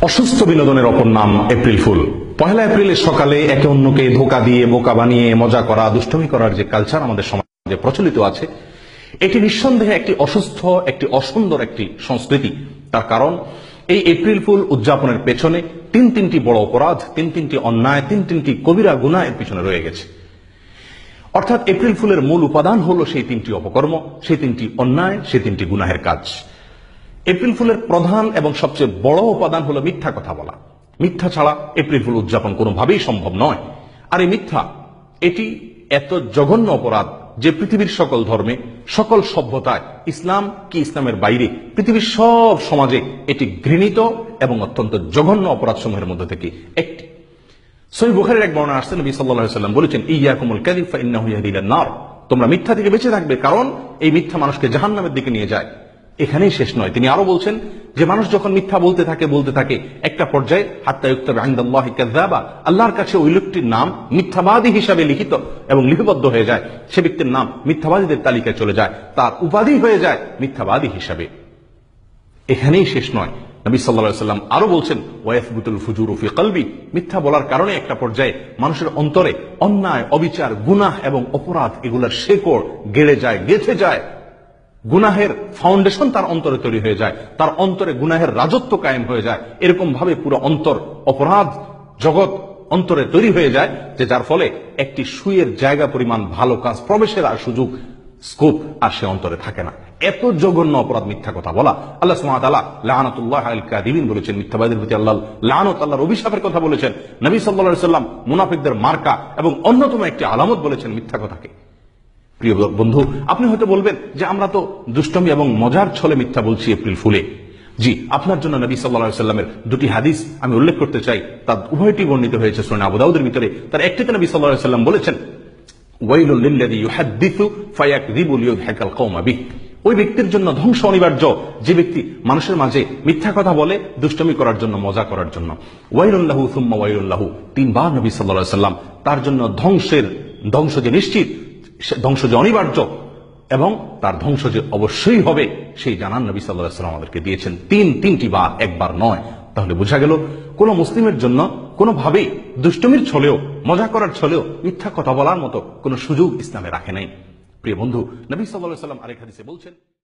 অসুস্থ বিনোদনের অপর নাম এপ্রিল ফুল। পহেলা এপ্রিলের সকালে একে অন্যকে ধোঁকা দিয়ে বোকা বানিয়ে মজা করা, দুষ্টুমি করার যে কালচার আমাদের সমাজে প্রচলিত আছে, এটি নিঃসন্দেহে একটি অসুস্থ, একটি অসুন্দর একটি সংস্কৃতি। তার কারণ এই এপ্রিল ফুল উদযাপনের পেছনে তিনটি বড় অপরাধ, তিনটি অন্যায়, তিনটি কবিরা গুনাহ এর পিছনে রয়ে গেছে। অর্থাৎ এপ্রিল ফুলের মূল উপাদান হলো সেই তিনটি অপকর্ম, সেই তিনটি অন্যায়, সেই তিনটি গুনাহের কাজ। এপ্রিল ফুলের প্রধান এবং সবচেয়ে বড় উপাদান হলো মিথ্যা কথা বলা। মিথ্যা ছাড়া এপ্রিল ফুল উদযাপন কোনোভাবেই সম্ভব নয়। আর এই মিথ্যা, এটি এত জঘন্য অপরাধ যে পৃথিবীর সকল ধর্মে, সকল সভ্যতায়, ইসলাম কি ইসলামের বাইরে, পৃথিবীর সব সমাজে এটি ঘৃণিত এবং অত্যন্ত জঘন্য অপরাধ সমূহের মধ্যে থেকে একটি। সহিহ বুখারীর এক বর্ণনা আসছে, নবী সাল্লাল্লাহু আলাইহি ওয়াসাল্লাম বলেছেন, ইয়্যাকুমুল কাযিব ফাইন্নাহু ইয়াহদি ইলান নার। তোমরা মিথ্যা থেকে বেঁচে থাকবে, কারণ এই মিথ্যা মানুষকে জাহান্নামের দিকে নিয়ে যায়। এখানেই শেষ নয়, তিনি আরো বলছেন যে মানুষ যখন মিথ্যা বলতে থাকে একটা পর্যায়ে হাত্তা ইউকতাবা ইনদাল্লাহি কাযযাবা, আল্লাহর কাছে ওই লোকটির নাম মিথ্যাবাদী হিসাবে লিখিত এবং লিপিবদ্ধ হয়ে যায়। সে ব্যক্তির নাম মিথ্যাবাদীদের তালিকায় চলে যায়, তার উপাধি হয়ে যায় মিথ্যাবাদী হিসাবে। এখানেই শেষ নয়, নবী সাল্লাল্লাহু আলাইহি ওয়াসাল্লাম আরো বলছেন, ওয়ায়াসবুতুল ফুজুরু ফি কলবি। মিথ্যা বলার কারণে একটা পর্যায়ে মানুষের অন্তরে অন্যায়, অবিচার, গুনাহ এবং অপরাধ এগুলোর শেকড় গেড়ে যায়, গেঁথে যায়। গুনাহের ফাউন্ডেশন তার অন্তরে তৈরি হয়ে যায়, তার অন্তরে গুনাহের রাজত্ব কায়েম হয়ে যায়। এরকম ভাবে পুরো অন্তর, অপরাধ জগৎ অন্তরে তৈরি হয়ে যায়, যে যার ফলে একটি সুইয়ের জায়গা পরিমাণ ভালো কাজ প্রবেশের আর সুযোগ, স্কোপ আর সে অন্তরে থাকে না। এত জঘন্য অপরাধ মিথ্যা কথা বলা। আল্লাহ সুবহানাহু ওয়া তাআলা লানাতুল্লাহ আলাল কাযিবিন বলেছেন, মিথ্যাবাদীদের প্রতি আল্লাহ লানত, আল্লাহর অভিশাপের কথা বলেছেন। নবী সাল্লাল্লাহু আলাইহি ওয়াসাল্লাম মুনাফিকদের মার্কা এবং অন্যতম একটি আলামত বলেছেন মিথ্যা কথাকে। প্রিয় বন্ধু, আপনি হয়তো বলবেন যে আমরা তো দুষ্টমি এবং মজার ছলে মিথ্যা বলছি এপ্রিল ফুলে। জি, আপনার জন্য নবী সাল্লাল্লাহু আলাইহি ওয়াসাল্লামের দুটি হাদিস আমি উল্লেখ করতে চাই। তার উভয়টি বর্ণিত হয়েছে সুনান আবু দাউদের ভিতরে। তার একটিতে নবী সাল্লাল্লাহু আলাইহি ওয়াসাল্লাম বলেছেন, ওয়াইলুল লিল্লাযী ইউহাদ্দিসু ফায়াকযিবু লিইউযহিকাল কওমা বিহি। ওই ব্যক্তির জন্য ধ্বংস অনিবার্য যে ব্যক্তি মানুষের মাঝে মিথ্যা কথা বলে দুষ্টমি করার জন্য, মজা করার জন্য। ওয়াইলুল লাহু সুম্মা ওয়াইলুল লাহু, তিনবার নবী সাল্লাল্লাহু আলাইহি ওয়াসাল্লাম তার জন্য ধ্বংস যে নিশ্চিত, ধ্বংস যে অনিবার্য এবং তার ধ্বংস যে অবশ্যই হবে, সেই জানান নবী সাল্লাল্লাহু আলাইহি ওয়াসাল্লাম আমাদেরকে দিয়েছেন তিনটি বার, একবার নয়। তাহলে বোঝা গেল কোন মুসলিমের জন্য কোনোভাবেই দুষ্টমির ছলেও, মজা করার ছলেও মিথ্যা কথা বলার মতো কোন সুযোগ ইসলামে রাখে নাই। প্রিয় বন্ধু, নবী সাল্লাল্লাহু আলাইহি ওয়াসাল্লাম আরেক হাদিসে বলছেন,